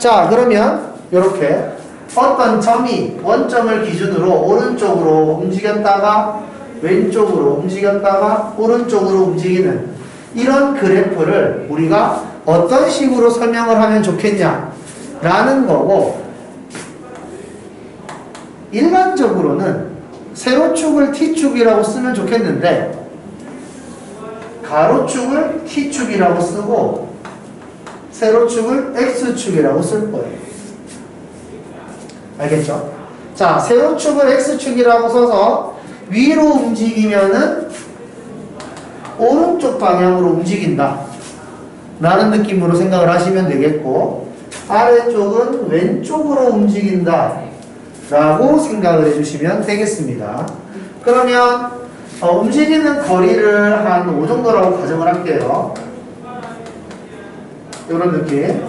자, 그러면 이렇게 어떤 점이 원점을 기준으로 오른쪽으로 움직였다가 왼쪽으로 움직였다가 오른쪽으로 움직이는 이런 그래프를 우리가 어떤 식으로 설명을 하면 좋겠냐 라는 거고, 일반적으로는 세로축을 T축이라고 쓰면 좋겠는데 가로축을 T축이라고 쓰고 세로축을 X축이라고 쓸 거예요. 알겠죠? 자, 세로축을 X축이라고 써서 위로 움직이면은 오른쪽 방향으로 움직인다 라는 느낌으로 생각을 하시면 되겠고, 아래쪽은 왼쪽으로 움직인다 라고 생각을 해주시면 되겠습니다. 그러면 움직이는 거리를 한 5 정도라고 가정을 할게요. 이런 느낌.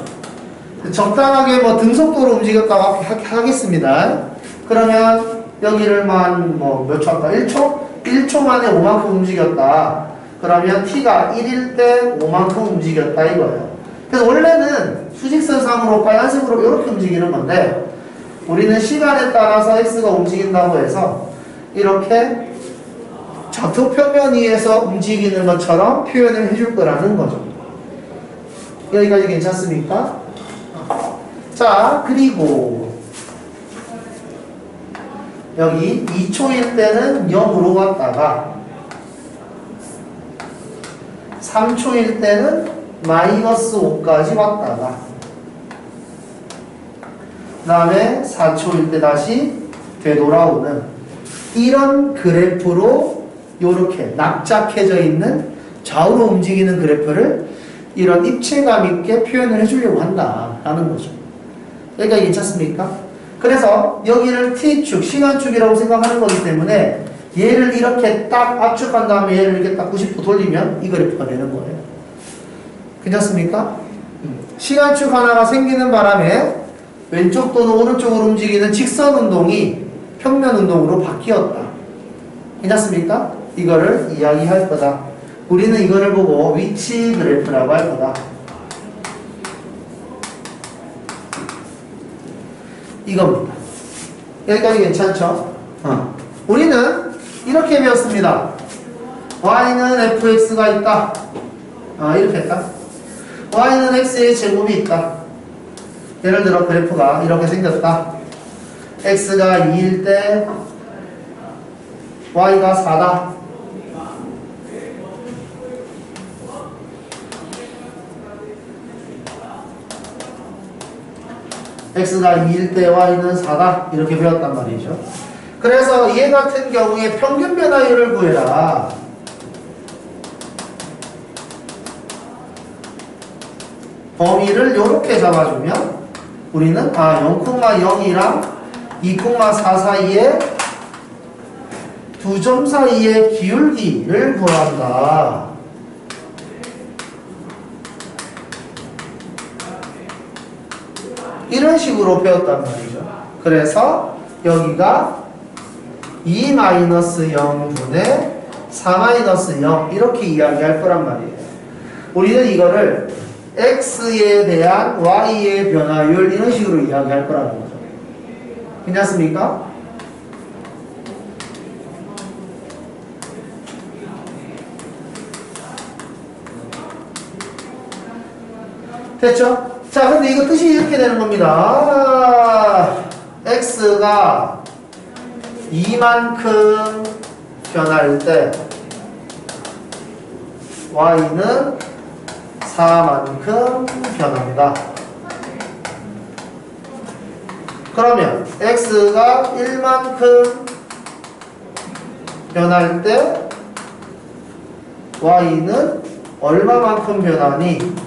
적당하게 뭐 등속도로 움직였다고 하겠습니다. 그러면 여기를만 뭐 몇 초 할까? 1초? 1초 만에 5만큼 움직였다. 그러면 t가 1일 때 5만큼 움직였다 이거예요. 그래서 원래는 수직선상으로 빨간색으로 이렇게 움직이는 건데, 우리는 시간에 따라서 x가 움직인다고 해서 이렇게 좌표평면 위에서 움직이는 것처럼 표현을 해줄 거라는 거죠. 여기까지 괜찮습니까? 자, 그리고 여기 2초일 때는 0으로 왔다가 3초일 때는 마이너스 5까지 왔다가 그 다음에 4초일 때 다시 되돌아오는 이런 그래프로 이렇게 납작해져 있는 좌우로 움직이는 그래프를 이런 입체감 있게 표현을 해주려고 한다라는 거죠. 여기까지 괜찮습니까? 그래서 여기를 T축, 시간축이라고 생각하는 거기 때문에 얘를 이렇게 딱 압축한 다음에 얘를 이렇게 딱 90도 돌리면 이 그래프가 되는 거예요. 괜찮습니까? 시간축 하나가 생기는 바람에 왼쪽 또는 오른쪽으로 움직이는 직선 운동이 평면 운동으로 바뀌었다. 괜찮습니까? 이거를 이야기할 거다. 우리는 이거를 보고 위치 그래프라고 할 거다. 이겁니다. 여기까지 괜찮죠? 우리는 이렇게 배웠습니다. y는 fx가 있다. 이렇게 했다. y는 x의 제곱이 있다. 예를 들어 그래프가 이렇게 생겼다. x가 2일 때 y가 4다. x가 2일 때 y는 4다. 이렇게 배웠단 말이죠. 그래서 얘 같은 경우에 평균 변화율을 구해라. 범위를 이렇게 잡아주면 우리는 0,0이랑 2,4 사이에 두 점 사이의 기울기를 구한다. 이런 식으로 배웠단 말이죠. 그래서 여기가 2-0분의 4-0 이렇게 이야기할 거란 말이에요. 우리는 이거를 x에 대한 y의 변화율 이런 식으로 이야기할 거라는 거죠. 괜찮습니까? 됐죠? 자, 근데 이거 뜻이 이렇게 되는 겁니다. x가 2만큼 변할 때 y는 4만큼 변한다. 그러면 x가 1만큼 변할 때 y는 얼마만큼 변하니?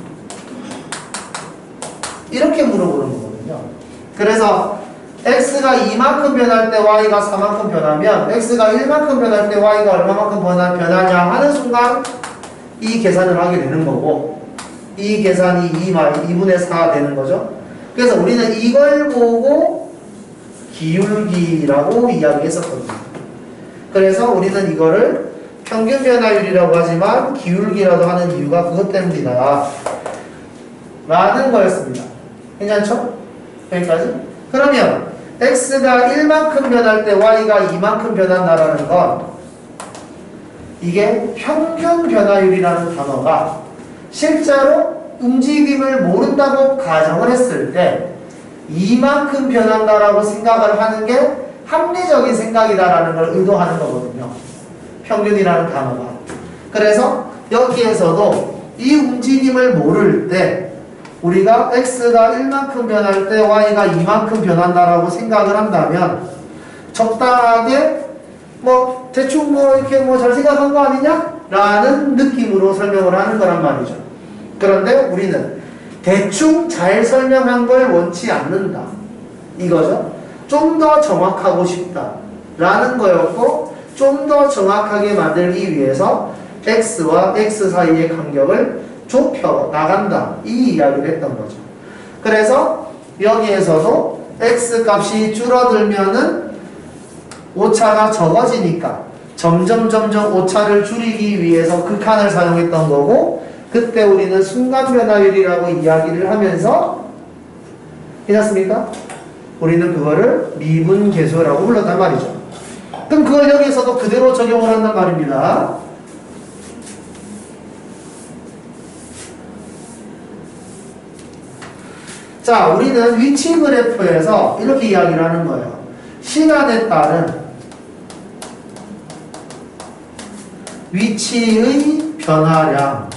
이렇게 물어보는 거거든요. 그래서 x가 2만큼 변할 때 y가 4만큼 변하면 x가 1만큼 변할 때 y가 얼마만큼 변하냐 하는 순간 이 계산을 하게 되는 거고, 이 계산이 2분의 4가 되는 거죠. 그래서 우리는 이걸 보고 기울기라고 이야기했었거든요. 그래서 우리는 이거를 평균 변화율이라고 하지만 기울기라도 하는 이유가 그것 때문이다 라는 거였습니다. 괜찮죠? 여기까지? 그러면 x가 1만큼 변할 때 y가 2만큼 변한다라는 건 이게 평균 변화율이라는 단어가 실제로 움직임을 모른다고 가정을 했을 때 이만큼 변한다라고 생각을 하는 게 합리적인 생각이다라는 걸 의도하는 거거든요. 평균이라는 단어가. 그래서 여기에서도 이 움직임을 모를 때 우리가 x가 1만큼 변할 때 y가 2만큼 변한다라고 생각을 한다면 적당하게 뭐 대충 뭐 이렇게 뭐 잘 생각한 거 아니냐? 라는 느낌으로 설명을 하는 거란 말이죠. 그런데 우리는 대충 잘 설명한 걸 원치 않는다. 이거죠. 좀 더 정확하고 싶다. 라는 거였고 좀 더 정확하게 만들기 위해서 x와 x 사이의 간격을 좁혀 나간다. 이 이야기를 했던 거죠. 그래서 여기에서도 x 값이 줄어들면은 오차가 적어지니까 점점 오차를 줄이기 위해서 극한을 사용했던 거고 그때 우리는 순간 변화율이라고 이야기를 하면서 괜찮습니까? 우리는 그거를 미분계수라고 불렀단 말이죠. 그럼 그걸 여기에서도 그대로 적용을 한단 말입니다. 자, 우리는 위치 그래프에서 이렇게 이야기를 하는 거예요. 시간에 따른 위치의 변화량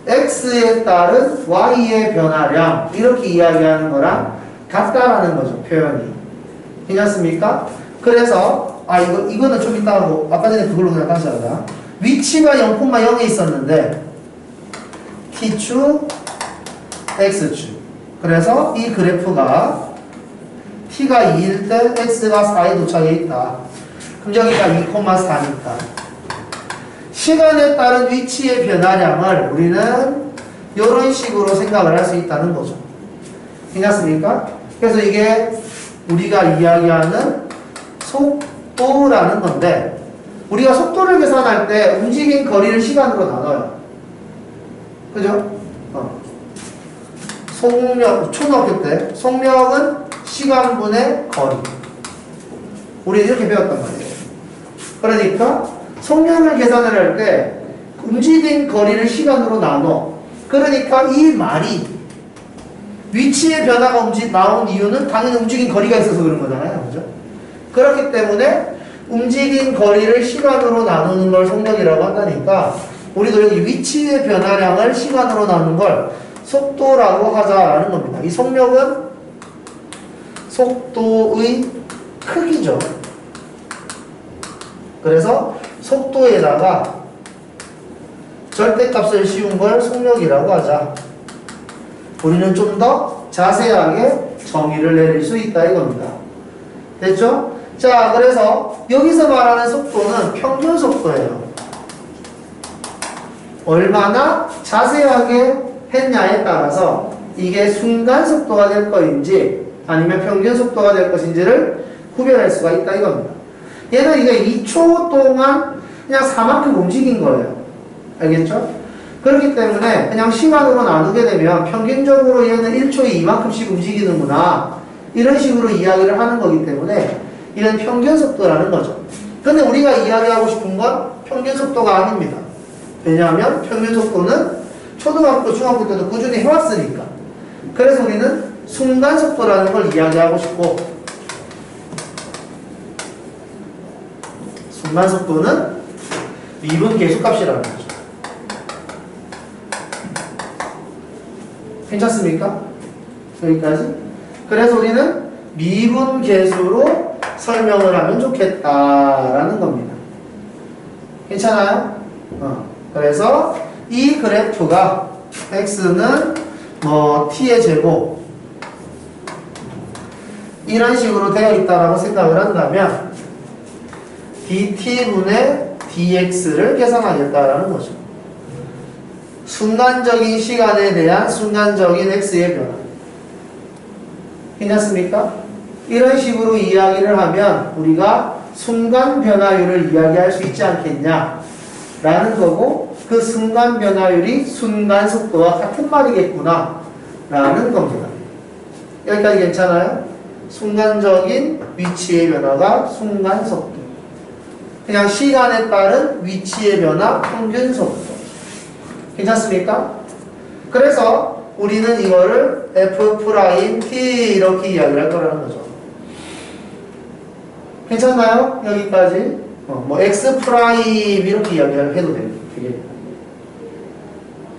x에 따른 y의 변화량 이렇게 이야기하는 거랑 같다라는 거죠. 표현이. 괜찮습니까? 그래서 이거는 좀 이따 하고 아까 전에 그걸로 그냥 다시 하자. 위치가 0,0에 있었는데 t축 x축 그래서 이 그래프가 t가 2일 때 x가 4에 도착해 있다. 그럼 여기가 2,4니까 시간에 따른 위치의 변화량을 우리는 이런 식으로 생각을 할 수 있다는 거죠. 괜찮습니까? 그래서 이게 우리가 이야기하는 속도라는 건데 우리가 속도를 계산할 때 움직인 거리를 시간으로 나눠요. 그죠? 속력, 초등학교 때 속력은 시간분의 거리. 우리 이렇게 배웠단 말이에요. 그러니까 속력을 계산을 할 때 움직인 거리를 시간으로 나눠. 그러니까 이 말이 위치의 변화가 나온 이유는 당연히 움직인 거리가 있어서 그런 거잖아요. 그죠? 그렇기 때문에 움직인 거리를 시간으로 나누는 걸 속력이라고 한다니까 우리도 여기 위치의 변화량을 시간으로 나누는 걸 속도라고 하자라는 겁니다. 이 속력은 속도의 크기죠. 그래서 속도에다가 절대값을 씌운 걸 속력이라고 하자. 우리는 좀 더 자세하게 정의를 내릴 수 있다 이겁니다. 됐죠? 자, 그래서 여기서 말하는 속도는 평균 속도예요. 얼마나 자세하게 했냐에 따라서 이게 순간 속도가 될 것인지 아니면 평균 속도가 될 것인지를 구별할 수가 있다 이겁니다. 얘는 이게 2초 동안 그냥 4만큼 움직인 거예요. 알겠죠? 그렇기 때문에 그냥 시간으로 나누게 되면 평균적으로 얘는 1초에 이만큼씩 움직이는구나 이런 식으로 이야기를 하는 거기 때문에 이건 평균 속도라는 거죠. 근데 우리가 이야기하고 싶은 건 평균 속도가 아닙니다. 왜냐하면 평균 속도는 초등학교, 중학교 때도 꾸준히 해왔으니까. 그래서 우리는 순간 속도라는 걸 이야기하고 싶고 순간 속도는 미분 계수값이라는 거죠. 괜찮습니까? 여기까지? 그래서 우리는 미분 계수로 설명을 하면 좋겠다라는 겁니다. 괜찮아요? 그래서 이 그래프가 x는 뭐 t의 제곱 이런 식으로 되어 있다라고 생각을 한다면 dt분의 dx를 계산하겠다라는 거죠. 순간적인 시간에 대한 순간적인 x의 변화. 괜찮습니까? 이런 식으로 이야기를 하면 우리가 순간 변화율을 이야기할 수 있지 않겠냐 라는 거고 그 순간 변화율이 순간 속도와 같은 말이겠구나 라는 겁니다. 여기까지 괜찮아요? 순간적인 위치의 변화가 순간 속도. 그냥 시간에 따른 위치의 변화 평균 속도. 괜찮습니까? 그래서 우리는 이거를 F'T 이렇게 이야기를 할 거라는 거죠. 괜찮나요? 여기까지? 뭐 X' 이렇게 이야기를 해도 됩니다.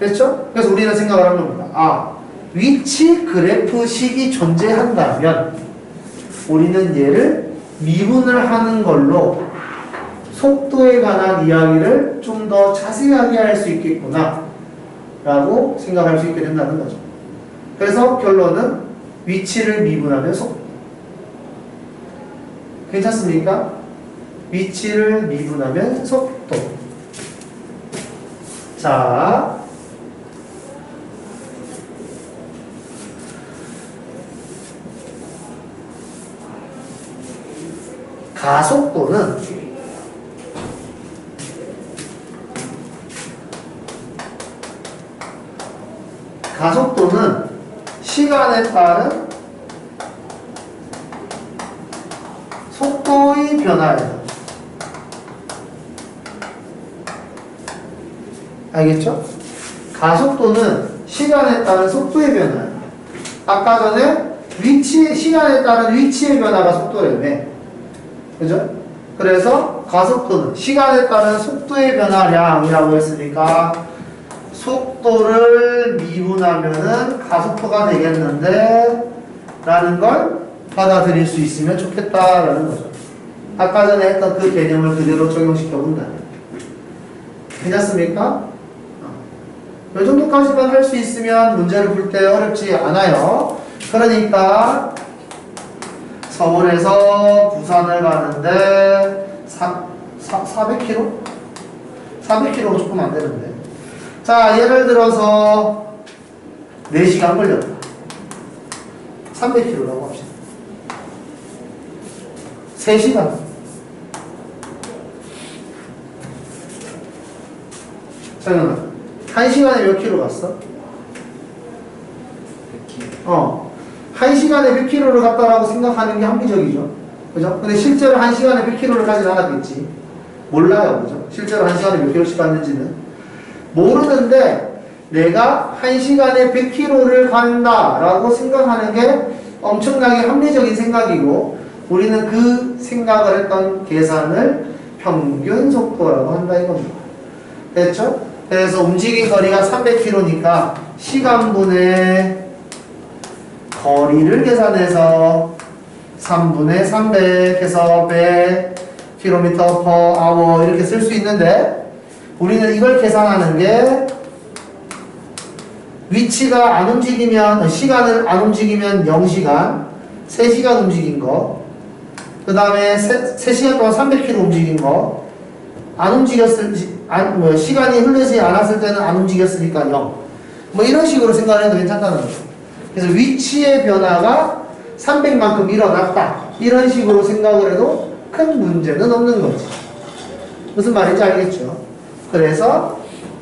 됐죠? 그래서 우리는 생각을 한 겁니다. 아, 위치 그래프식이 존재한다면 우리는 얘를 미분을 하는 걸로 속도에 관한 이야기를 좀 더 자세하게 할 수 있겠구나 라고 생각할 수 있게 된다는 거죠. 그래서 결론은 위치를 미분하면 속도. 괜찮습니까? 위치를 미분하면 속도. 자, 가속도는 시간에 따른 속도의 변화예요. 알겠죠? 가속도는 시간에 따른 속도의 변화예요. 아까 전에 시간에 따른 위치의 변화가 속도라며. 그죠? 그래서 가속도는 시간에 따른 속도의 변화량이라고 했으니까 속도를 미분하면은 가속도가 되겠는데 라는 걸 받아들일 수 있으면 좋겠다라는 거죠. 아까 전에 했던 그 개념을 그대로 적용시켜 본다면. 괜찮습니까? 이 정도까지만 할 수 있으면 문제를 풀 때 어렵지 않아요. 그러니까 서울에서 부산을 가는데 400km? 400km가 조금 안 되는데. 자, 예를 들어서 4시간 걸렸다. 300km라고 합시다. 3시간. 정연아, 1시간에 몇 킬로 갔어? 100km. 1시간에 100km를 갔다라고 생각하는 게 합리적이죠. 그죠? 근데 실제로 1시간에 100km를 가진 않았겠지. 몰라요. 그죠? 실제로 1시간에 몇 킬로씩 갔는지는. 모르는데 내가 1시간에 100km를 간다라고 생각하는 게 엄청나게 합리적인 생각이고 우리는 그 생각을 했던 계산을 평균 속도라고 한다 이겁니다. 됐죠? 그래서 움직인 거리가 300km니까 시간분의 거리를 계산해서 3분의 300 해서 100km/h 이렇게 쓸 수 있는데 우리는 이걸 계산하는 게 위치가 안 움직이면 시간을 안 움직이면 0시간 3시간 움직인 거 그 다음에 3시간 동안 300km 움직인 거 안 움직였을 시간이 흐르지 않았을 때는 안 움직였으니까 0 뭐 이런 식으로 생각을 해도 괜찮다는 거죠. 그래서 위치의 변화가 300만큼 일어났다 이런 식으로 생각을 해도 큰 문제는 없는 거지. 무슨 말인지 알겠죠? 그래서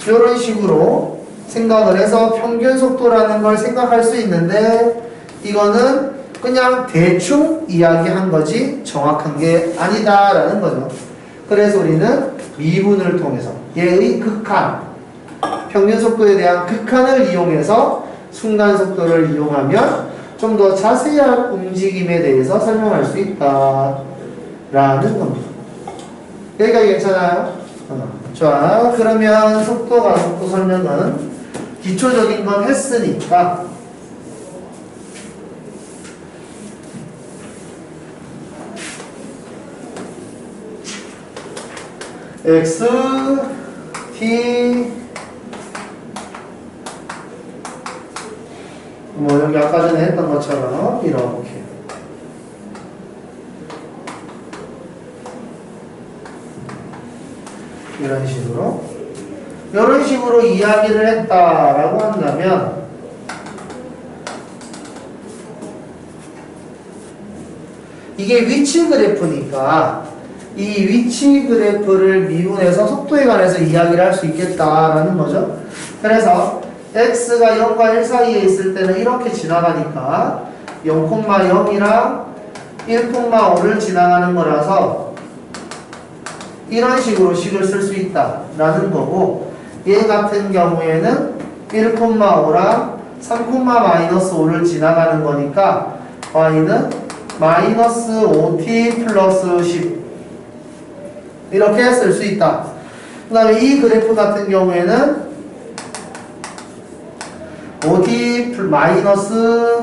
이런 식으로 생각을 해서 평균 속도라는 걸 생각할 수 있는데 이거는 그냥 대충 이야기한 거지 정확한 게 아니다라는 거죠. 그래서 우리는 미분을 통해서 얘의 극한, 평균 속도에 대한 극한을 이용해서 순간 속도를 이용하면 좀 더 자세한 움직임에 대해서 설명할 수 있다라는 겁니다. 여기까지 괜찮아요? 자, 그러면 속도가 속도 설명은 기초적인 건 했으니까 X, T 뭐 여기 아까 전에 했던 것처럼 이렇게 이런 식으로 이야기를 했다라고 한다면 이게 위치 그래프니까 이 위치 그래프를 미분해서 속도에 관해서 이야기를 할 수 있겠다라는 거죠. 그래서 x가 0과 1 사이에 있을 때는 이렇게 지나가니까 0,0이랑 1,5를 지나가는 거라서 이런 식으로 식을 쓸 수 있다라는 거고, 얘 같은 경우에는 1,5랑 3,-5를 지나가는 거니까 y는 마이너스 5t 플러스 10 이렇게 쓸 수 있다. 그 다음에 이 그래프 같은 경우에는 5t 마이너스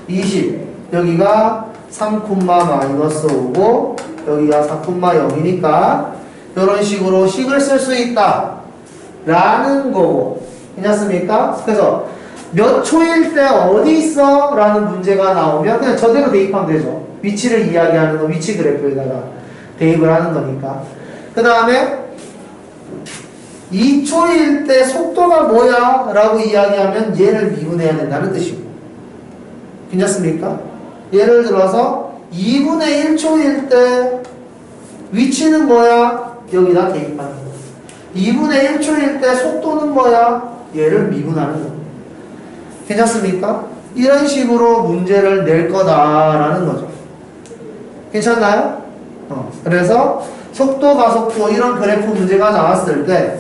20 여기가 3, 마이너스 5고 여기가 4,0이니까 이런 식으로 식을 쓸 수 있다 라는 거고, 괜찮습니까? 그래서 몇 초일 때 어디 있어? 라는 문제가 나오면 그냥 저대로 대입하면 되죠. 위치를 이야기하는 거 위치 그래프에다가 대입을 하는 거니까. 그 다음에 2초일 때 속도가 뭐야? 라고 이야기하면 얘를 미분해야 된다는 뜻이고, 괜찮습니까? 예를 들어서 2분의 1초일 때 위치는 뭐야? 여기다 대입하는 거. 2분의 1초일 때 속도는 뭐야? 얘를 미분하는 거. 괜찮습니까? 이런 식으로 문제를 낼 거다라는 거죠. 괜찮나요? 그래서 속도, 가속도 이런 그래프 문제가 나왔을 때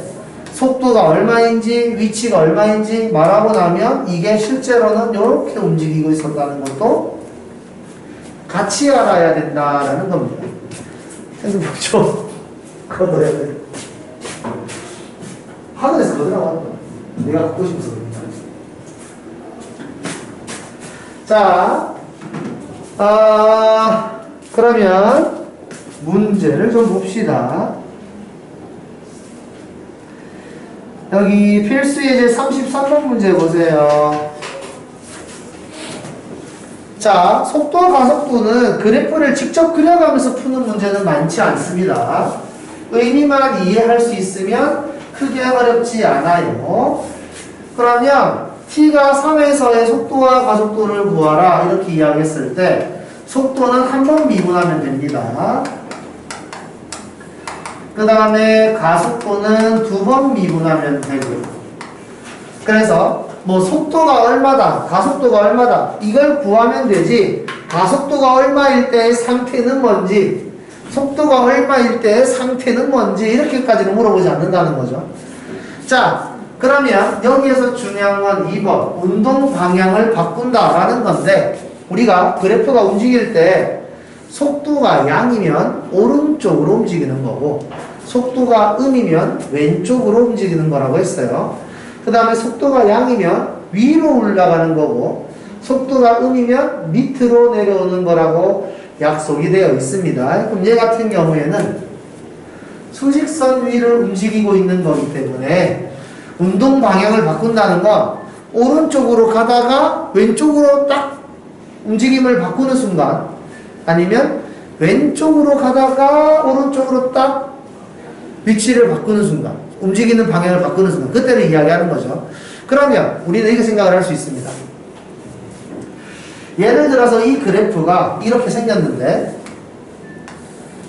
속도가 얼마인지 위치가 얼마인지 말하고 나면 이게 실제로는 이렇게 움직이고 있었다는 것도 같이 알아야 된다라는 겁니다. 핸드폰 좀 걷어야 돼. 하늘에서 걷으라고 하는 거야. 내가 걷고 싶어서 그런다. 자, 그러면 문제를 좀 봅시다. 여기 필수 예제 33번 문제 보세요. 자, 속도와 가속도는 그래프를 직접 그려가면서 푸는 문제는 많지 않습니다. 의미만 이해할 수 있으면 크게 어렵지 않아요. 그러면 t가 3에서의 속도와 가속도를 구하라 이렇게 이야기했을 때 속도는 한 번 미분하면 됩니다. 그 다음에 가속도는 2번 미분하면 되고요. 그래서 뭐 속도가 얼마다, 가속도가 얼마다 이걸 구하면 되지, 가속도가 얼마일 때의 상태는 뭔지, 속도가 얼마일 때의 상태는 뭔지 이렇게까지는 물어보지 않는다는 거죠. 자, 그러면 여기에서 중요한 건 2번 운동 방향을 바꾼다라는 건데, 우리가 그래프가 움직일 때 속도가 양이면 오른쪽으로 움직이는 거고 속도가 음이면 왼쪽으로 움직이는 거라고 했어요. 그 다음에 속도가 양이면 위로 올라가는 거고 속도가 음이면 밑으로 내려오는 거라고 약속이 되어 있습니다. 그럼 얘 같은 경우에는 수직선 위를 움직이고 있는 거기 때문에 운동 방향을 바꾼다는 건 오른쪽으로 가다가 왼쪽으로 딱 움직임을 바꾸는 순간, 아니면 왼쪽으로 가다가 오른쪽으로 딱 위치를 바꾸는 순간, 움직이는 방향을 바꾸는 순간, 그때를 이야기하는 거죠. 그러면 우리는 이렇게 생각을 할 수 있습니다. 예를 들어서 이 그래프가 이렇게 생겼는데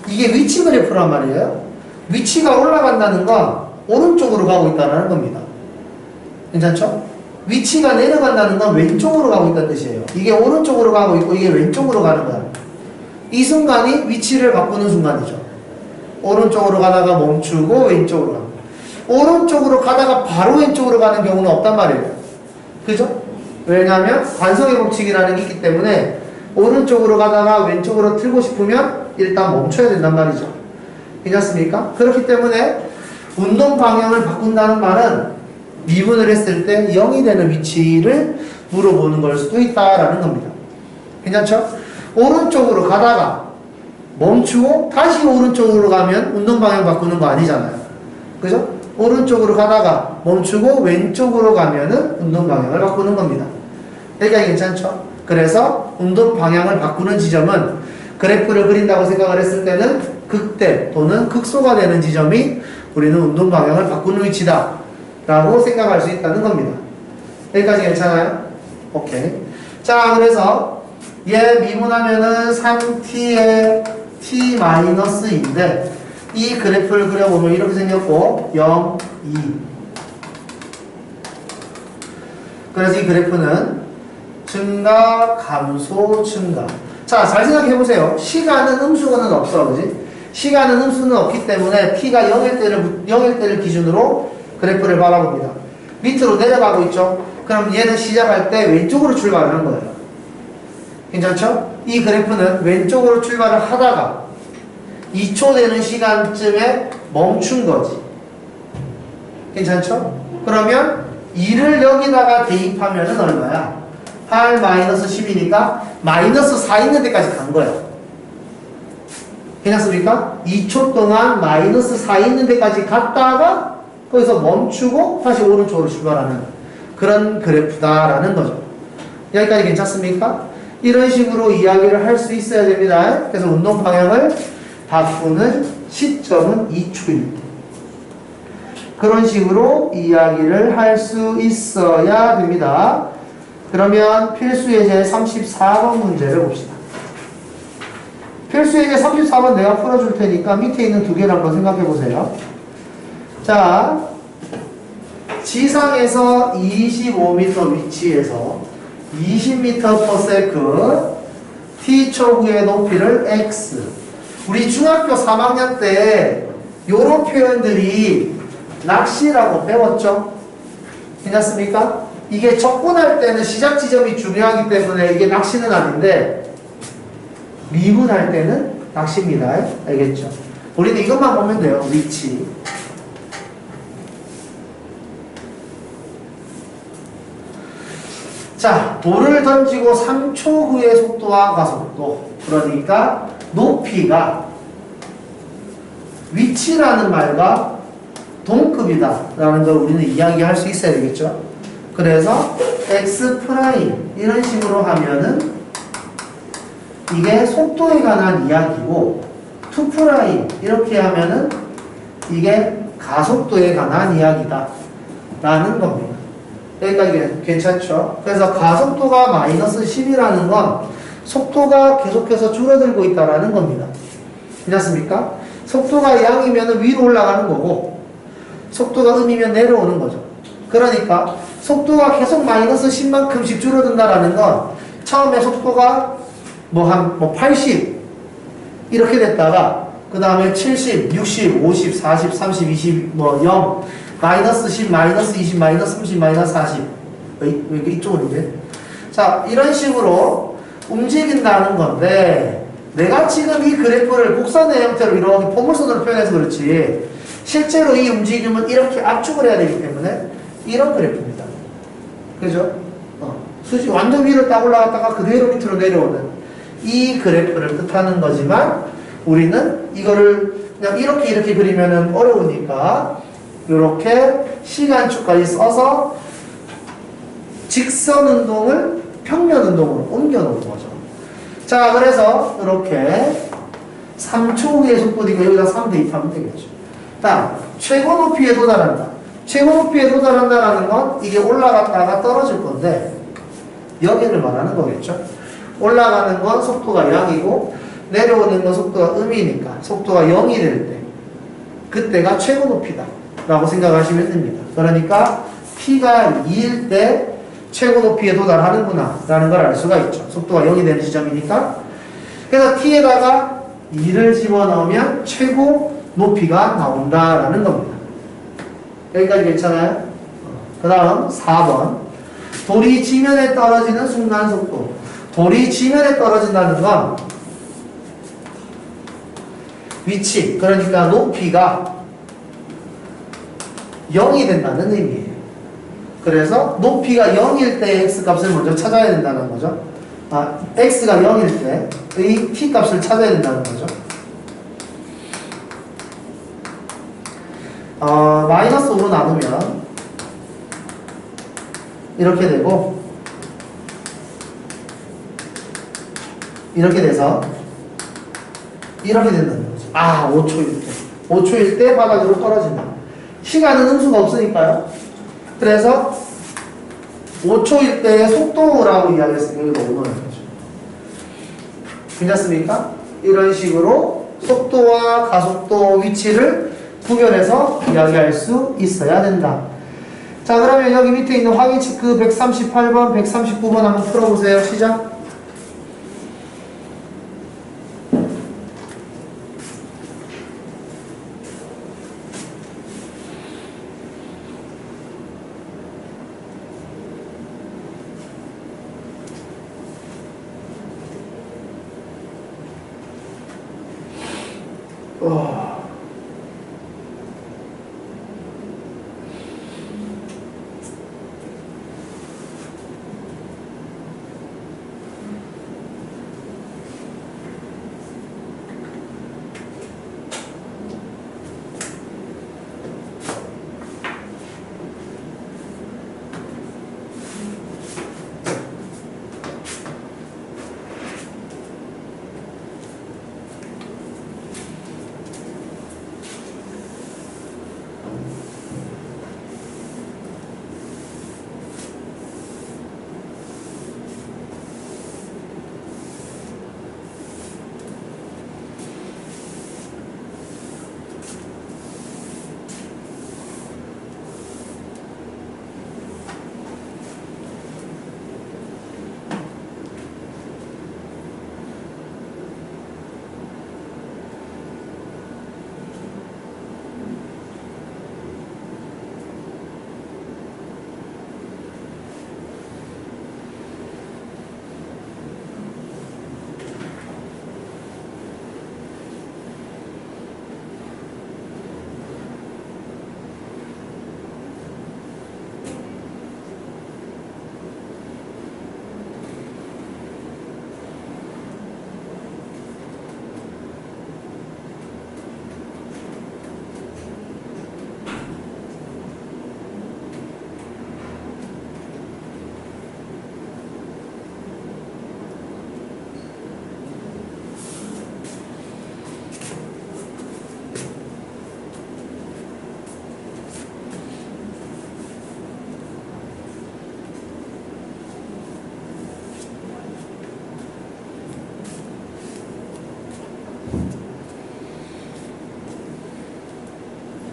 이게 위치 그래프란 말이에요. 위치가 올라간다는 건 오른쪽으로 가고 있다는 겁니다. 괜찮죠? 위치가 내려간다는 건 왼쪽으로 가고 있다는 뜻이에요. 이게 오른쪽으로 가고 있고 이게 왼쪽으로 가는 거야. 이 순간이 위치를 바꾸는 순간이죠. 오른쪽으로 가다가 멈추고 왼쪽으로 가는 거야. 오른쪽으로 가다가 바로 왼쪽으로 가는 경우는 없단 말이에요. 그죠? 왜냐하면 관성의 법칙이라는 게 있기 때문에 오른쪽으로 가다가 왼쪽으로 틀고 싶으면 일단 멈춰야 된단 말이죠. 괜찮습니까? 그렇기 때문에 운동 방향을 바꾼다는 말은 미분을 했을 때 0이 되는 위치를 물어보는 걸 수도 있다라는 겁니다. 괜찮죠? 오른쪽으로 가다가 멈추고 다시 오른쪽으로 가면 운동 방향 바꾸는 거 아니잖아요. 그죠? 오른쪽으로 가다가 멈추고 왼쪽으로 가면은 운동 방향을 바꾸는 겁니다. 여기까지 괜찮죠? 그래서 운동 방향을 바꾸는 지점은 그래프를 그린다고 생각을 했을 때는 극대 또는 극소가 되는 지점이 우리는 운동 방향을 바꾸는 위치다 라고 생각할 수 있다는 겁니다. 여기까지 괜찮아요? 오케이. 자, 그래서 얘 미분하면은 3t의 t-2인데 이 그래프를 그려보면 이렇게 생겼고 0, 2. 그래서 이 그래프는 증가, 감소, 증가. 자, 잘 생각해 보세요. 시간은 음수는 없어, 그지? 시간은 음수는 없기 때문에 t가 0일 때를 기준으로 그래프를 바라봅니다. 밑으로 내려가고 있죠? 그럼 얘는 시작할 때 왼쪽으로 출발하는 거예요. 괜찮죠? 이 그래프는 왼쪽으로 출발을 하다가 2초 되는 시간쯤에 멈춘 거지. 괜찮죠? 그러면 2를 여기다가 대입하면은 얼마야? 8-10이니까 마이너스 4 있는 데까지 간 거야. 괜찮습니까? 2초 동안 마이너스 4 있는 데까지 갔다가 거기서 멈추고 다시 오른쪽으로 출발하는 그런 그래프다라는 거죠. 여기까지 괜찮습니까? 이런 식으로 이야기를 할 수 있어야 됩니다. 그래서 운동 방향을 바꾸는 시점은 2초일 때. 그런 식으로 이야기를 할 수 있어야 됩니다. 그러면 필수예제 34번 문제를 봅시다. 필수예제 34번 내가 풀어줄 테니까 밑에 있는 두 개를 한번 생각해 보세요. 자, 지상에서 25m 위치에서 20m/s t초 후의 높이를 x. 우리 중학교 3학년 때 요런 표현들이 낚시라고 배웠죠? 괜찮습니까? 이게 접근할 때는 시작 지점이 중요하기 때문에 이게 낚시는 아닌데 미분할 때는 낚시입니다. 알겠죠? 우리는 이것만 보면 돼요. 위치. 자, 돌을 던지고 3초 후의 속도와 가속도. 그러니까 높이가 위치라는 말과 동급이다 라는 걸 우리는 이야기할 수 있어야 되겠죠. 그래서 x 프라임 이런 식으로 하면은 이게 속도에 관한 이야기고 2 프라임 이렇게 하면은 이게 가속도에 관한 이야기다 라는 겁니다. 여기까지 괜찮죠? 그래서 가속도가 마이너스 10이라는 건 속도가 계속해서 줄어들고 있다라는 겁니다. 괜찮습니까? 속도가 양이면 위로 올라가는 거고 속도가 음이면 내려오는 거죠. 그러니까 속도가 계속 마이너스 10만큼씩 줄어든다라는 건 처음에 속도가 뭐 80 이렇게 됐다가 그 다음에 70, 60, 50, 40, 30, 20, 0 마이너스 10, 마이너스 20, 마이너스 30, 마이너스 40 왜 이쪽으로 이제 자 이런 식으로 움직인다는 건데 내가 지금 이 그래프를 곡선의 형태로 이렇게 포물선으로 표현해서 그렇지 실제로 이 움직임은 이렇게 압축을 해야 되기 때문에 이런 그래프입니다. 그죠? 수직 완전 위로 딱 올라갔다가 그대로 밑으로 내려오는 이 그래프를 뜻하는 거지만 우리는 이거를 그냥 이렇게 그리면은 어려우니까 이렇게 시간축까지 써서 직선 운동을 평면 운동으로 옮겨 놓은 거죠. 자, 그래서 이렇게 3초 후의 속도니까 여기다 3 대입하면 되겠죠. 다음, 최고 높이에 도달한다. 최고 높이에 도달한다라는 건 이게 올라갔다가 떨어질 건데 여기를 말하는 거겠죠. 올라가는 건 속도가 0이고 내려오는 건 속도가 음이니까 속도가 0이 될 때 그때가 최고 높이다 라고 생각하시면 됩니다. 그러니까 T가 2일 때 최고 높이에 도달하는구나 라는 걸 알 수가 있죠. 속도가 0이 되는 지점이니까. 그래서 T에다가 2를 집어넣으면 최고 높이가 나온다라는 겁니다. 여기까지 괜찮아요? 그 다음 4번 돌이 지면에 떨어지는 순간 속도. 돌이 지면에 떨어진다는 건 위치, 그러니까 높이가 0이 된다는 의미예요. 그래서 높이가 0일 때의 x값을 먼저 찾아야 된다는 거죠. x가 0일 때의 t값을 찾아야 된다는 거죠. 마이너스 5로 나누면 이렇게 되고 이렇게 돼서 이렇게 된다는 거죠. 5초일 때. 5초일 때 바닥으로 떨어진다. 시간은 음수가 없으니까요. 그래서 5초일 때의 속도라고 이야기했으니까 여기다 5는 거죠. 괜찮습니까? 이런 식으로 속도와 가속도 위치를 구별해서 이야기할 수 있어야 된다. 자, 그러면 여기 밑에 있는 확인 체크 138번, 139번 한번 풀어보세요. 시작.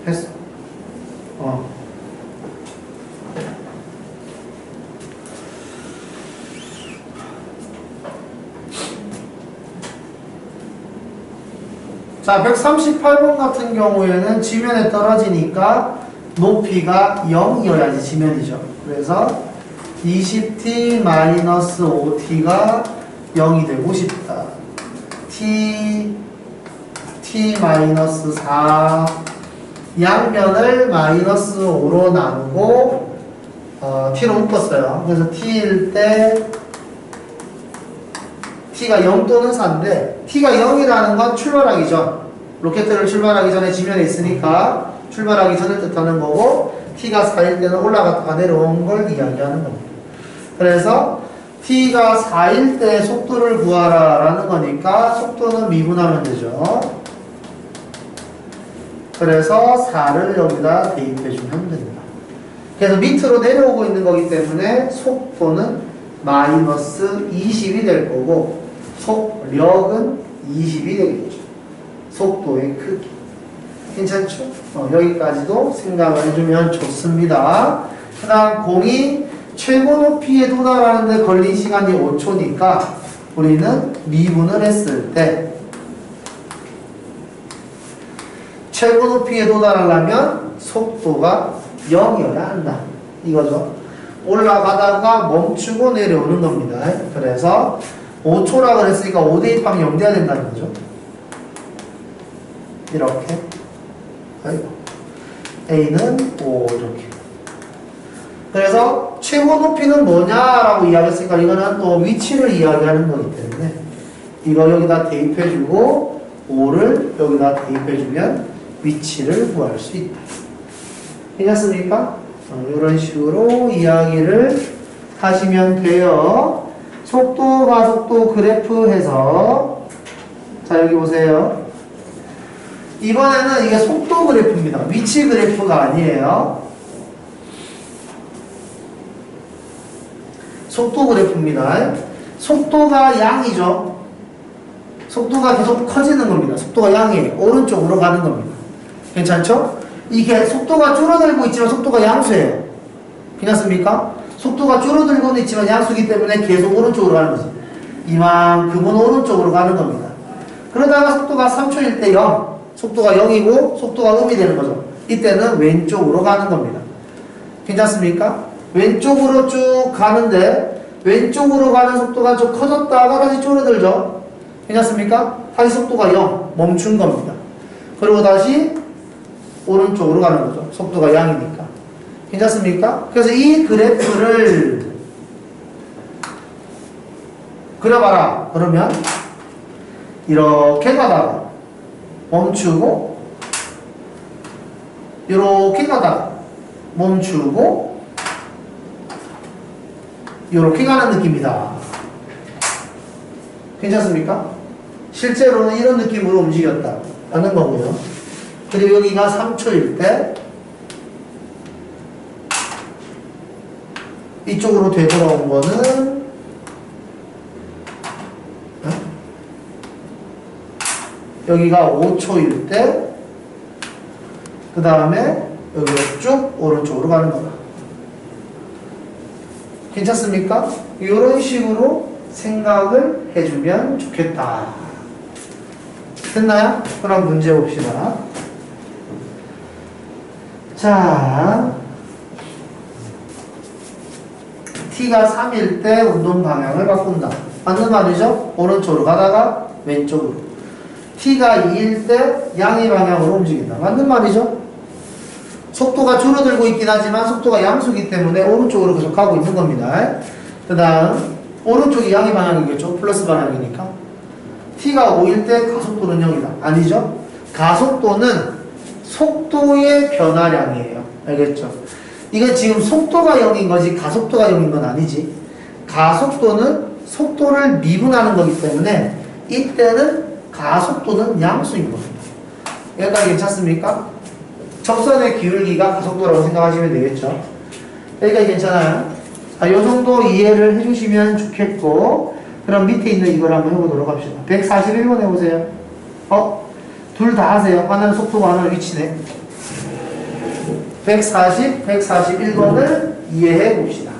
했어. 자, 138번 같은 경우에는 지면에 떨어지니까 높이가 0이어야지 지면이죠. 그래서 20t-5t가 0이 되고 싶다. t-4 양변을 -5로 나누고 t로 묶었어요. 그래서 t일 때 t가 0 또는 4인데 t가 0이라는 건 출발하기 전, 로켓을 출발하기 전에 지면에 있으니까 출발하기 전을 뜻하는 거고, t가 4일 때는 올라갔다가 내려온 걸 이야기하는 겁니다. 그래서 t가 4일 때 속도를 구하라 라는 거니까 속도는 미분하면 되죠. 그래서 4를 여기다 대입해 주면 됩니다. 그래서 밑으로 내려오고 있는 거기 때문에 속도는 -20이 될 거고 속력은 20이 되겠죠. 속도의 크기. 괜찮죠? 여기까지도 생각을 해주면 좋습니다. 그 다음 공이 최고 높이에 도달하는데 걸린 시간이 5초니까 우리는 미분을 했을 때 최고 높이에 도달하려면 속도가 0이어야 한다. 이거죠. 올라가다가 멈추고 내려오는 겁니다. 그래서 5초라 그랬으니까 5 대입하면 0 돼야 된다는 거죠. 이렇게. 아이고. A는 5 이렇게. 그래서 최고 높이는 뭐냐라고 이야기했으니까 이거는 또 위치를 이야기하는 거기 때문에 이거 여기다 대입해주고 5를 여기다 대입해주면 위치를 구할 수 있다. 괜찮습니까? 이런 식으로 이야기를 하시면 돼요. 속도, 가속도 그래프 해서 자 여기 보세요. 이번에는 이게 속도 그래프입니다. 위치 그래프가 아니에요. 속도 그래프입니다. 속도가 양이죠. 속도가 계속 커지는 겁니다. 속도가 양이에요. 오른쪽으로 가는 겁니다. 괜찮죠? 이게 속도가 줄어들고 있지만 속도가 양수예요. 괜찮습니까? 속도가 줄어들고는 있지만 양수기 때문에 계속 오른쪽으로 가는 거지. 이만큼은 오른쪽으로 가는 겁니다. 그러다가 속도가 3초일 때 0, 속도가 0이고 속도가 음이 되는 거죠. 이때는 왼쪽으로 가는 겁니다. 괜찮습니까? 왼쪽으로 쭉 가는데 왼쪽으로 가는 속도가 좀 커졌다가 다시 줄어들죠. 괜찮습니까? 다시 속도가 0, 멈춘 겁니다. 그리고 다시 오른쪽으로 가는 거죠. 속도가 0이니까. 괜찮습니까? 그래서 이 그래프를 그려봐라. 그러면 이렇게 가다가 멈추고 이렇게 가다가 멈추고 이렇게 가는 느낌이다. 괜찮습니까? 실제로는 이런 느낌으로 움직였다 라는 거고요. 그리고 여기가 3초일 때 이쪽으로 되돌아온 거는 여기가 5초일 때 그 다음에 여기로 쭉 오른쪽으로 가는 거다. 괜찮습니까? 이런 식으로 생각을 해주면 좋겠다. 됐나요? 그럼 문제 봅시다. 자, t가 3일 때 운동 방향을 바꾼다. 맞는 말이죠? 오른쪽으로 가다가 왼쪽으로. t가 2일 때 양의 방향으로 움직인다. 맞는 말이죠? 속도가 줄어들고 있긴 하지만 속도가 양수기 때문에 오른쪽으로 계속 가고 있는 겁니다. 그 다음 오른쪽이 양의 방향이겠죠? 플러스 방향이니까. t가 5일 때 가속도는 0이다. 아니죠? 가속도는 속도의 변화량이에요. 알겠죠? 이건 지금 속도가 0인 거지 가속도가 0인 건 아니지. 가속도는 속도를 미분하는 거기 때문에 이때는 가속도는 양수인 겁니다. 여기까지 괜찮습니까? 접선의 기울기가 가속도라고 생각하시면 되겠죠. 여기까지 괜찮아요? 자, 요 정도 이해를 해주시면 좋겠고, 그럼 밑에 있는 이걸 한번 해보도록 합시다. 141번 해보세요. 둘 다 하세요. 하나는 속도고 하나는 위치네. 140, 141번을 이해해 봅시다.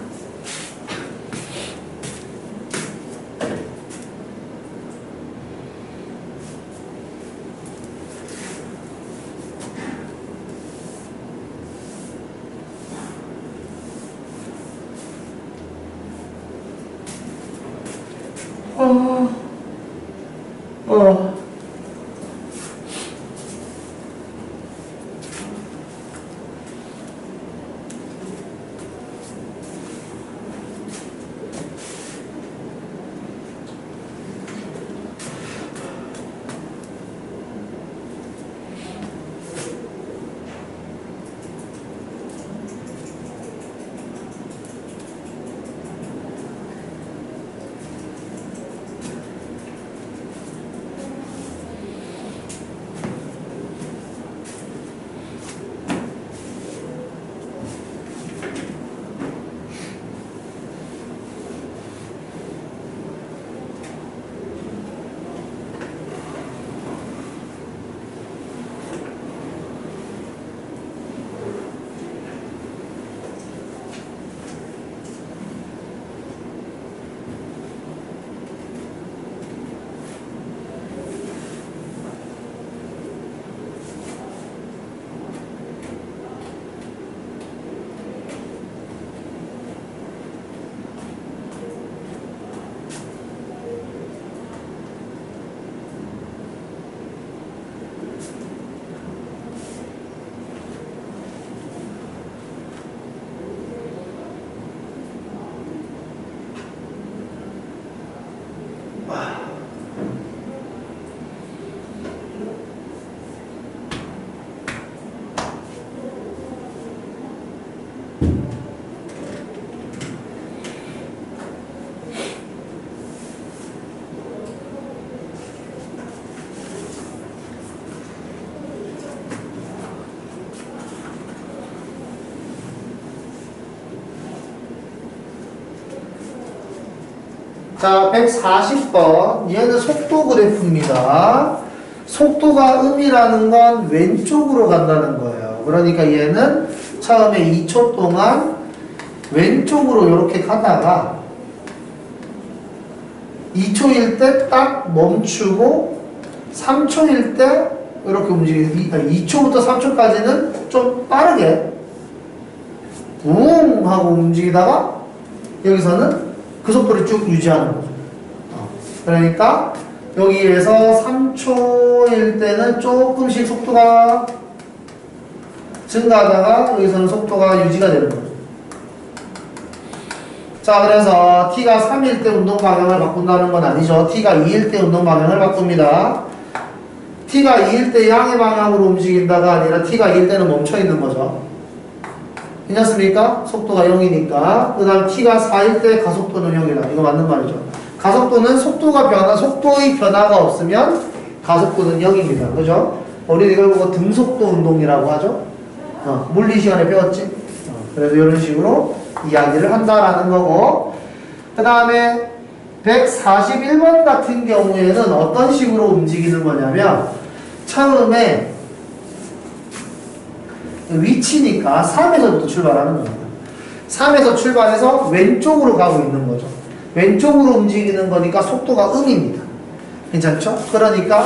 자, 140번. 얘는 속도 그래프입니다. 속도가 음이라는 건 왼쪽으로 간다는 거예요. 그러니까 얘는 처음에 2초 동안 왼쪽으로 이렇게 가다가 2초일 때 딱 멈추고 3초일 때 이렇게 움직이는 2초부터 3초까지는 좀 빠르게 웅 하고 움직이다가 여기서는 그 속도를 쭉 유지하는 거죠. 그러니까 여기에서 3초일 때는 조금씩 속도가 증가하다가 여기서는 속도가 유지가 되는 거죠. 자, 그래서 t가 3일 때 운동 방향을 바꾼다는 건 아니죠. t가 2일 때 운동 방향을 바꿉니다. t가 2일 때 양의 방향으로 움직인다가 아니라 t가 2일 때는 멈춰 있는 거죠. 괜찮습니까? 속도가 0이니까. 그 다음 t가 4일 때 가속도는 0이다. 이거 맞는 말이죠. 가속도는 속도의 변화가 없으면 가속도는 0입니다. 그죠? 우리 이걸 보고 등속도 운동이라고 하죠. 물리 시간에 배웠지? 그래서 이런 식으로 이야기를 한다라는 거고, 그 다음에 141번 같은 경우에는 어떤 식으로 움직이는 거냐면, 처음에 위치니까 3에서부터 출발하는 겁니다. 3에서 출발해서 왼쪽으로 가고 있는 거죠. 왼쪽으로 움직이는 거니까 속도가 음입니다. 괜찮죠? 그러니까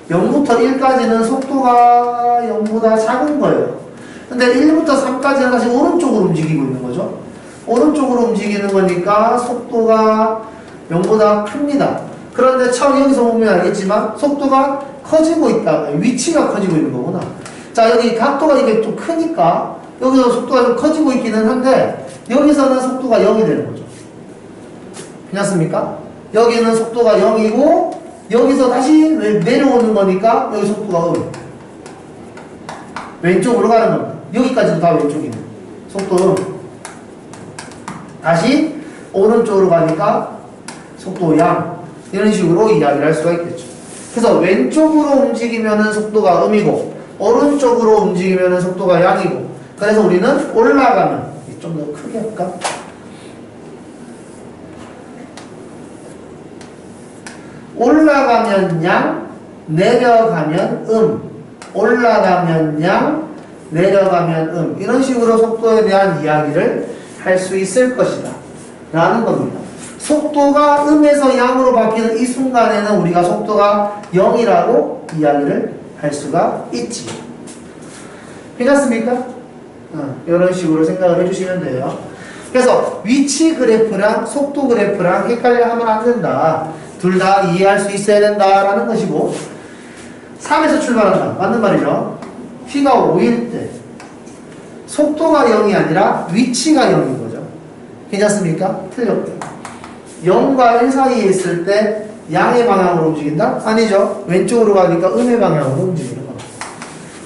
0부터 1까지는 속도가 0보다 작은 거예요. 근데 1부터 3까지는 다시 오른쪽으로 움직이고 있는 거죠. 오른쪽으로 움직이는 거니까 속도가 0보다 큽니다. 그런데 처음 여기서 보면 알겠지만 속도가 커지고 있다. 위치가 커지고 있는 거구나. 자, 여기 각도가 이게 좀 크니까 여기서 속도가 좀 커지고 있기는 한데 여기서는 속도가 0이 되는 거죠. 괜찮습니까? 여기는 속도가 0이고 여기서 다시 내려오는 거니까 여기 속도가 0. 왼쪽으로 가는 겁니다. 여기까지도 다 왼쪽이네. 속도 0. 다시 오른쪽으로 가니까 속도 양. 이런 식으로 이야기를 할 수가 있겠죠. 그래서 왼쪽으로 움직이면은 속도가 음이고 오른쪽으로 움직이면은 속도가 양이고, 그래서 우리는 올라가면 좀 더 크게 할까? 올라가면 양, 내려가면 올라가면 양, 내려가면 이런 식으로 속도에 대한 이야기를 할 수 있을 것이다 라는 겁니다. 속도가 음에서 양으로 바뀌는 이 순간에는 우리가 속도가 0이라고 이야기를 할 수가 있지. 괜찮습니까? 이런 식으로 생각을 해주시면 돼요. 그래서 위치 그래프랑 속도 그래프랑 헷갈려 하면 안 된다. 둘 다 이해할 수 있어야 된다라는 것이고, 3에서 출발한다. 맞는 말이죠. t가 5일 때 속도가 0이 아니라 위치가 0인 거죠. 괜찮습니까? 틀렸죠. 0과 1 사이에 있을 때 양의 방향으로 움직인다? 아니죠. 왼쪽으로 가니까 음의 방향으로 움직이는 겁니다.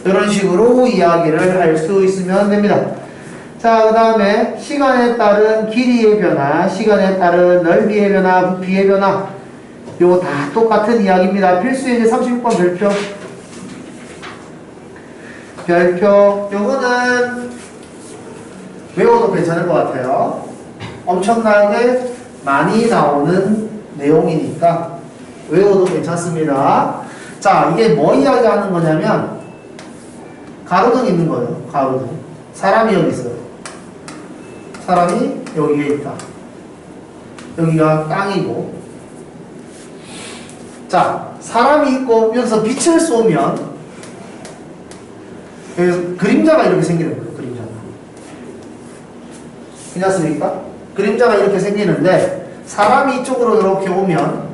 이런 식으로 이야기를 할 수 있으면 됩니다. 자, 그 다음에 시간에 따른 길이의 변화, 시간에 따른 넓이의 변화, 부피의 변화, 요거 다 똑같은 이야기입니다. 필수의 36번 별표. 요거는 외워도 괜찮을 것 같아요. 엄청나게 많이 나오는 내용이니까 외워도 괜찮습니다. 자, 이게 뭐 이야기하는 거냐면 가로등 있는 거예요. 가로등. 사람이 여기 있어요. 사람이 여기에 있다. 여기가 땅이고, 자, 사람이 있고 여기서 빛을 쏘면 그림자가 이렇게 생기는 거예요. 그림자가. 괜찮습니까? 그림자가 이렇게 생기는데 사람이 이쪽으로 이렇게 오면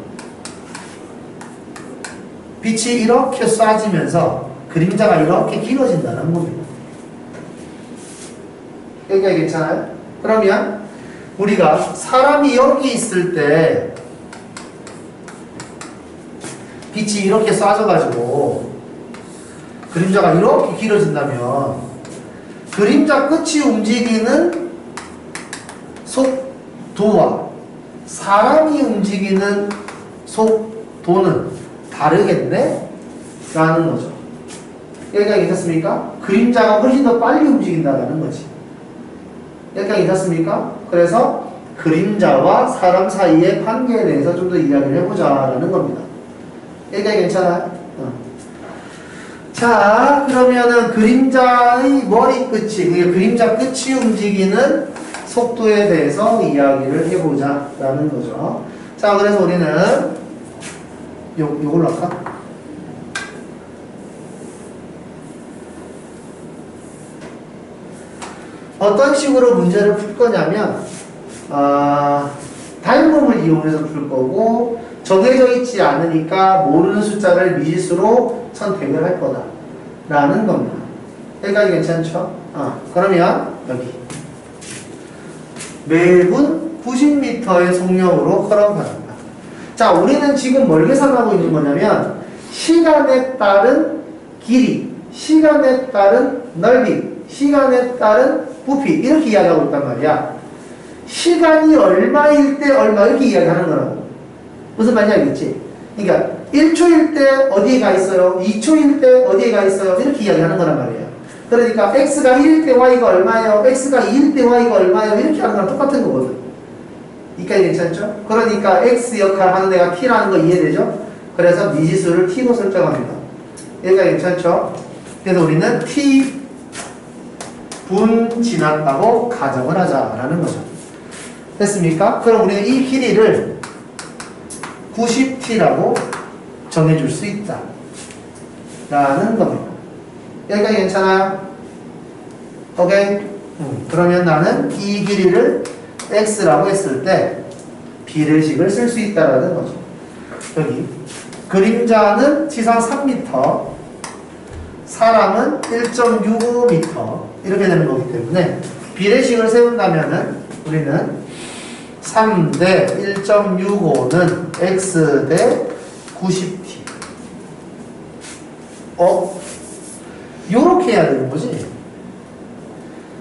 빛이 이렇게 쏴지면서 그림자가 이렇게 길어진다는 겁니다. 여기가 괜찮아요? 그러면 우리가 사람이 여기 있을 때 빛이 이렇게 쏴져가지고 그림자가 이렇게 길어진다면 그림자 끝이 움직이는 속도와 사람이 움직이는 속도는 다르겠네? 라는 거죠. 여기가 괜찮습니까? 그림자가 훨씬 더 빨리 움직인다는 거지. 여기가 괜찮습니까? 그래서 그림자와 사람 사이의 관계에 대해서 좀 더 이야기를 해보자라는 겁니다. 여기까지 괜찮아요? 자, 그러면은 그림자의 머리끝이, 그림자 끝이 움직이는 속도에 대해서 이야기를 해보자라는 거죠. 자, 그래서 우리는 요걸로 할까? 어떤 식으로 문제를 풀 거냐면 닮음을 이용해서 풀 거고 정해져 있지 않으니까 모르는 숫자를 미지수로 선택을 할 거다 라는 겁니다. 여기까지 괜찮죠? 그러면 여기 매분 90m의 속력으로 걸어간다. 자, 우리는 지금 뭘 계산하고 있는 거냐면 시간에 따른 길이, 시간에 따른 넓이, 시간에 따른 부피 이렇게 이야기하고 있단 말이야. 시간이 얼마일 때 얼마 이렇게 이야기하는 거라고. 무슨 말인지 알겠지? 그러니까 1초일 때 어디에 가 있어요? 2초일 때 어디에 가 있어요? 이렇게 이야기하는 거란 말이에요. 그러니까 x가 1일 때 y가 얼마예요? x가 2일 때 y가 얼마예요? 이렇게 하는 거랑 똑같은 거거든. 이까지 괜찮죠? 그러니까 x 역할 하는 애가 t라는 거 이해되죠? 그래서 미지수를 t로 설정합니다. 여기가 괜찮죠? 그래서 우리는 t 분 지났다고 가정을 하자라는 거죠. 됐습니까? 그럼 우리는 이 길이를 90t라고 정해줄 수 있다 라는 겁니다. 여기까지 괜찮아요? 오케이? 그러면 나는 이 길이를 x라고 했을 때 비례식을 쓸 수 있다라는 거죠. 여기 그림자는 지상 3m, 사람은 1.65m 이렇게 되는 거기 때문에 비례식을 세운다면은 우리는 3대 1.65는 x 대 90t. 요렇게 해야 되는 거지.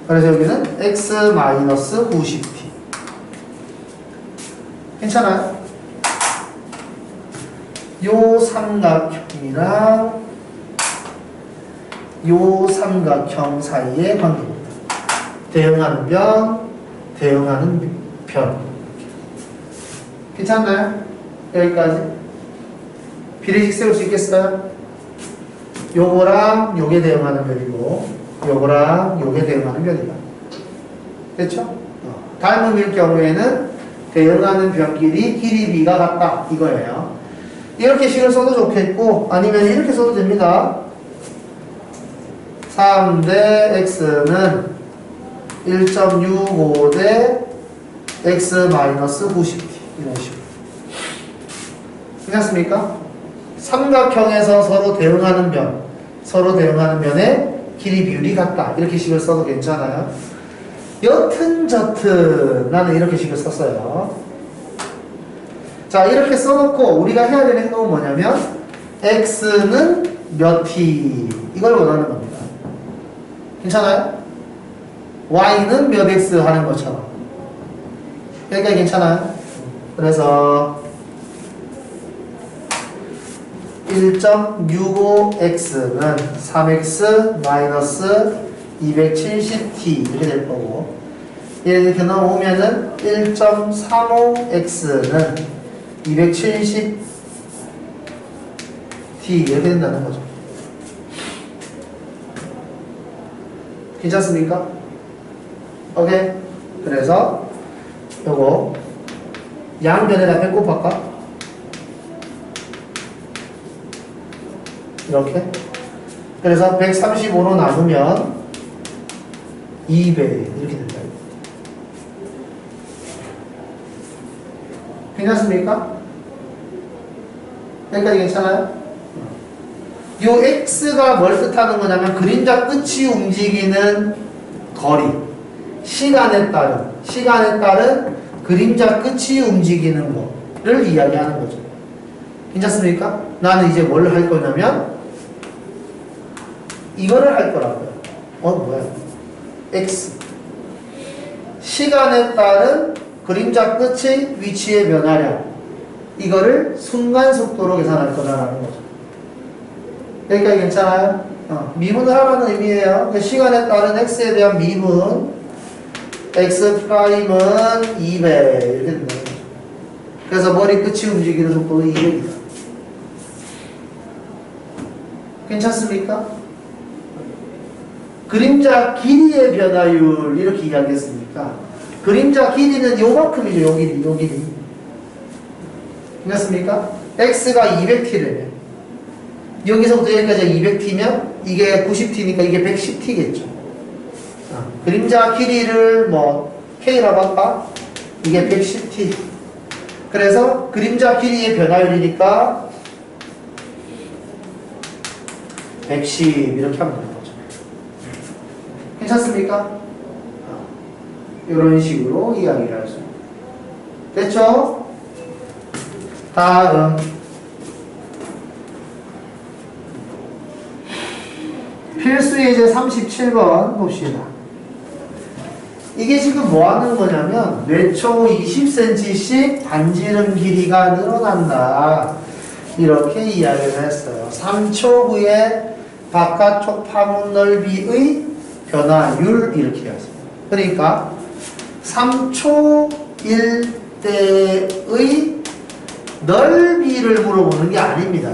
그래서 여기는 x 마이너스 90t. 괜찮아요? 요 삼각형이랑 요 삼각형 사이의 관계입니다. 대응하는 변, 대응하는 변. 괜찮나요? 여기까지? 비례식 세울 수 있겠어요? 요거랑 요게 대응하는 변이고 요거랑 요게 대응하는 변이다. 됐죠? 닮음일 경우에는 대응하는 변끼리 길이 b가 같다 이거예요. 이렇게 식을 써도 좋겠고 아니면 이렇게 써도 됩니다. 3 대 x는 1.65 대 x 마이너스 90t 이런 식으로. 괜찮습니까? 삼각형에서 서로 대응하는 변, 서로 대응하는 변의 길이 비율이 같다 이렇게 식을 써도 괜찮아요. 여튼 저튼 나는 이렇게 식을 썼어요. 자, 이렇게 써놓고 우리가 해야 되는 행동은 뭐냐면 x는 몇 t 이걸 원하는 겁니다. 괜찮아요? y는 몇 x 하는 것처럼. 여기까지 괜찮아요? 그래서 1.65x는 3x 마이너스 270t 이렇게 될 거고 이렇게 넣어오면은 1.35x는 270t 이렇게 된다는 거죠. 괜찮습니까? 오케이? 그래서 요거 양변에다 빼 곱할까? 이렇게. 그래서 135로 나누면 200 이렇게 된다. 괜찮습니까? 여기까지 괜찮아요? 요 x가 뭘 뜻하는 거냐면 그림자 끝이 움직이는 거리, 시간에 따른 그림자 끝이 움직이는 거를 이야기하는 거죠. 괜찮습니까? 나는 이제 뭘 할 거냐면 이거를 할 거라고요. 뭐야? x 시간에 따른 그림자 끝의 위치의 변화량 이거를 순간 속도로 계산할 거다라는 거죠. 여기까지 괜찮아요? 미분을 하라는 의미예요. 시간에 따른 x에 대한 미분 x 프라임은 200 이렇게 된다는 거죠. 그래서 머리 끝이 움직이는 속도는 200이다. 괜찮습니까? 그림자 길이의 변화율 이렇게 이야기했으니까 그림자 길이는 요만큼이죠. 요 길이, 요 길이. 괜찮습니까? x가 200t래요. 여기서부터 여기까지 200t면 이게 90t니까 이게 110t겠죠. 그림자 길이를 뭐 k라고 할까? 이게 110t. 그래서 그림자 길이의 변화율이니까 110 이렇게 하면 되는 거죠. 괜찮습니까? 이런 식으로 이야기를 할 수 있습니다. 됐죠? 다음 필수 예제 37번 봅시다. 이게 지금 뭐 하는 거냐면 뇌초 20cm씩 반지름 길이가 늘어난다. 이렇게 이야기를 했어요. 3초 후에 바깥쪽 파문 넓이의 변화율 이렇게 되었습니다. 그러니까 3초일 때의 넓이를 물어보는 게 아닙니다.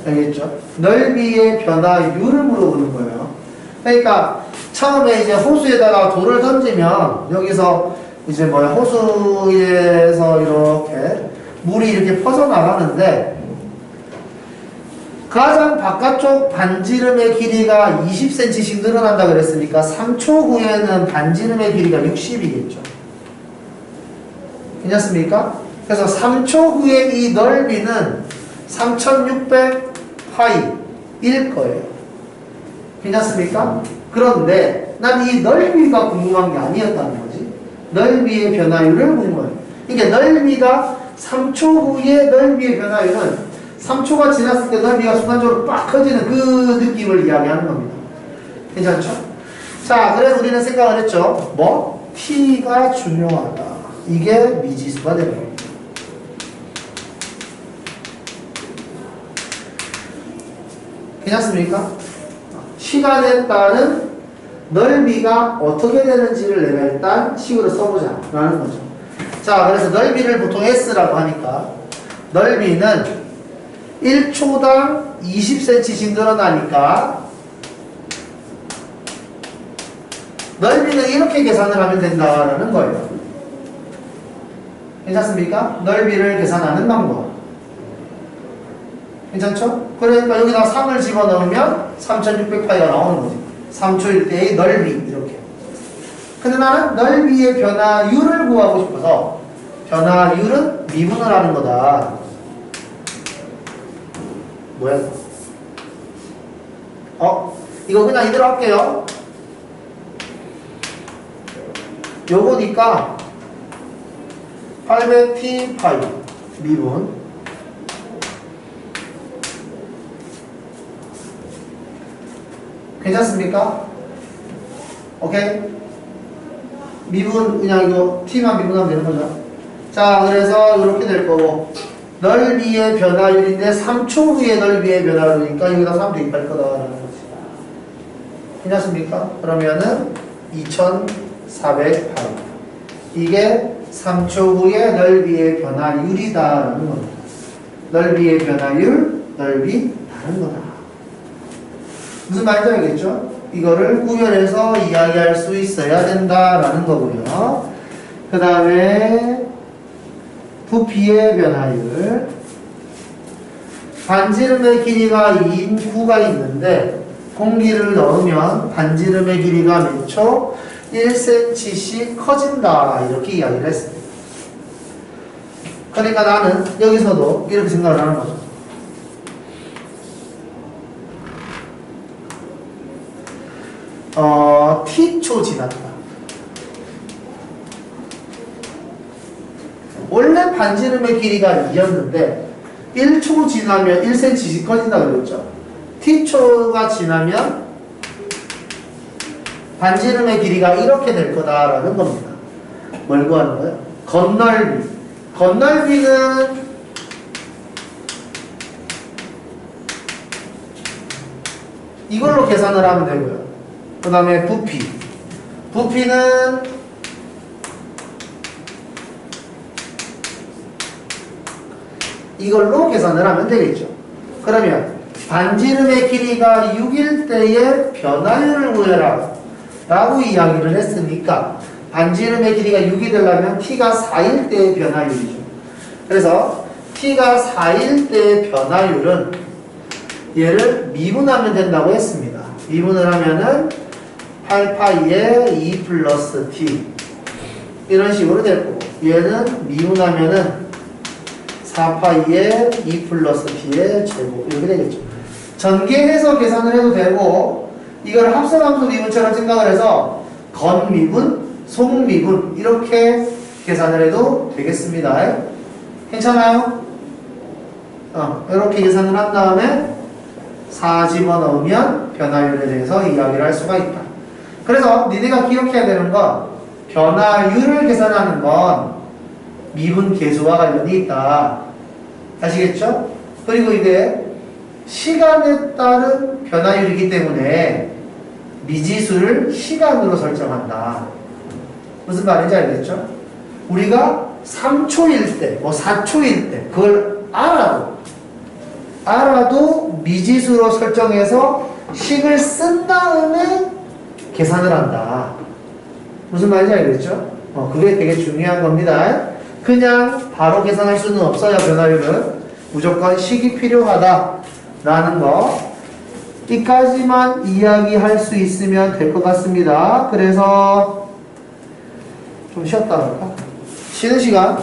알겠죠? 넓이의 변화율을 물어보는 거예요. 그러니까 처음에 이제 호수에다가 돌을 던지면 여기서 이제 뭐야 호수에서 이렇게 물이 이렇게 퍼져 나가는데 가장 바깥쪽 반지름의 길이가 20cm씩 늘어난다 그랬으니까 3초 후에는 반지름의 길이가 60이겠죠. 괜찮습니까? 그래서 3초 후에 이 넓이는 3600파이일 거예요. 괜찮습니까? 그런데 난 이 넓이가 궁금한 게 아니었다는 거지. 넓이의 변화율을 궁금해요. 그러니까 넓이가 3초 후에 넓이의 변화율은 3초가 지났을 때 넓이가 순간적으로 빡 커지는 그 느낌을 이야기하는 겁니다. 괜찮죠? 자, 그래서 우리는 생각을 했죠. 뭐? t가 중요하다. 이게 미지수가 되는 겁니다. 괜찮습니까? 시간에 따른 넓이가 어떻게 되는지를 내가 일단 식으로 써보자 라는 거죠. 자, 그래서 넓이를 보통 S라고 하니까 넓이는 1초당 20cm씩 늘어나니까 넓이는 이렇게 계산을 하면 된다라는 거예요. 괜찮습니까? 넓이를 계산하는 방법. 괜찮죠? 그러니까 여기다 3을 집어넣으면 3600파이가 나오는 거지. 3초일 때의 넓이 이렇게. 근데 나는 넓이의 변화율을 구하고 싶어서 변화율은 미분을 하는 거다. 뭐야? 이거 그냥 이대로 할게요. 요거니까 800t 파이 미분 괜찮습니까? 오케이? 미분 그냥 이거 t만 미분하면 되는 거죠. 자, 그래서 이렇게 될 거고 넓이의 변화율인데 3초 후에 넓이의 변화율이니까 여기다 3 대입할 거다라는 거지. 괜찮습니까? 그러면은 2408 이게 3초 후에 넓이의 변화율이다라는 겁니다. 넓이의 변화율, 넓이 다른 거다. 무슨 말인지 알겠죠? 이거를 구별해서 이야기할 수 있어야 된다라는 거고요. 그 다음에 부피의 변화율. 반지름의 길이가 2인 9가 있는데 공기를 넣으면 반지름의 길이가 몇 초? 1cm씩 커진다. 이렇게 이야기를 했습니다. 그러니까 나는 여기서도 이렇게 생각을 하는 거죠. t초 지났다. 원래 반지름의 길이가 2였는데 1초 지나면 1cm씩 커진다 그랬죠. t초가 지나면 반지름의 길이가 이렇게 될 거다라는 겁니다. 뭘 구하는 거예요? 건널비. 건널비는 이걸로 계산을 하면 되고요. 그 다음에 부피. 부피는 이걸로 계산을 하면 되겠죠. 그러면 반지름의 길이가 6일 때의 변화율을 구해라 라고 이야기를 했으니까 반지름의 길이가 6이 되려면 t가 4일 때의 변화율이죠. 그래서 t가 4일 때의 변화율은 얘를 미분하면 된다고 했습니다. 미분을 하면은 8파이에 2 플러스 t 이런 식으로 될 거고, 얘는 미분하면은 4파이에 2 플러스 t의 제곱 이렇게 되겠죠. 전개해서 계산을 해도 되고, 이걸 합성함수 미분처럼 생각을 해서 건미분, 속미분 이렇게 계산을 해도 되겠습니다. 괜찮아요? 이렇게 계산을 한 다음에 4 집어넣으면 변화율에 대해서 이야기를 할 수가 있다. 그래서 니네가 기억해야 되는 건 변화율을 계산하는 건 미분 계수와 관련이 있다. 아시겠죠? 그리고 이게 시간에 따른 변화율이기 때문에 미지수를 시간으로 설정한다. 무슨 말인지 알겠죠? 우리가 3초일 때, 뭐 4초일 때 그걸 알아도 미지수로 설정해서 식을 쓴 다음에 계산을 한다. 무슨 말인지 알겠죠? 그게 되게 중요한 겁니다. 그냥 바로 계산할 수는 없어요. 변화율은 무조건 식이 필요하다라는 거, 이까지만 이야기할 수 있으면 될 것 같습니다. 그래서 좀 쉬었다 할까? 쉬는 시간